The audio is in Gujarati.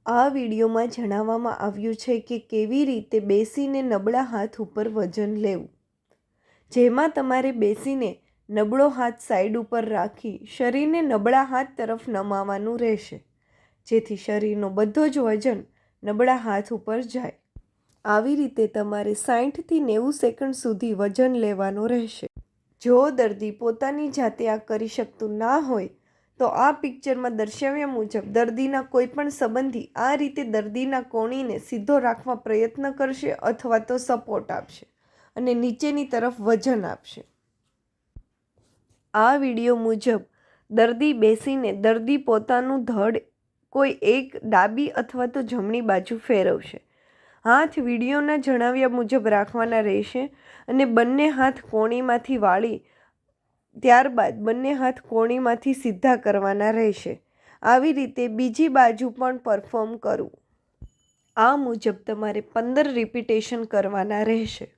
આ વિડીયોમાં જણાવવામાં આવ્યું છે કે કેવી રીતે બેસીને નબળા હાથ ઉપર વજન લેવું, જેમાં તમારે બેસીને નબળો હાથ સાઈડ ઉપર રાખી શરીરને નબળા હાથ તરફ નમાવવાનું રહેશે, જેથી શરીરનો બધો જ વજન નબળા હાથ ઉપર જાય. આવી રીતે તમારે 60થી 90 સેકન્ડ સુધી વજન લેવાનો રહેશે. જો દર્દી પોતાની જાતે આ કરી શકતું ના હોય તો આ પિક્ચરમાં દર્શાવ્યા મુજબ દર્દીના કોઈપણ સંબંધી આ રીતે દર્દીના કોણીને સીધો રાખવા પ્રયત્ન કરશે અથવા તો સપોર્ટ આપશે અને નીચેની તરફ વજન આપશે. આ વિડીયો મુજબ દર્દી બેસીને દર્દી પોતાનું ધડ કોઈ એક ડાબી અથવા તો જમણી બાજુ ફેરવશે. હાથ વિડીયોના જણાવ્યા મુજબ રાખવાના રહેશે અને બંને હાથ કોણીમાંથી વાળી ત્યારબાદ બંને હાથ કોણીમાંથી સીધા કરવાના રહેશે. આવી રીતે બીજી બાજુ પણ પરફોર્મ કરવું. આ મુજબ તમારે 15 રિપીટેશન કરવાના રહેશે.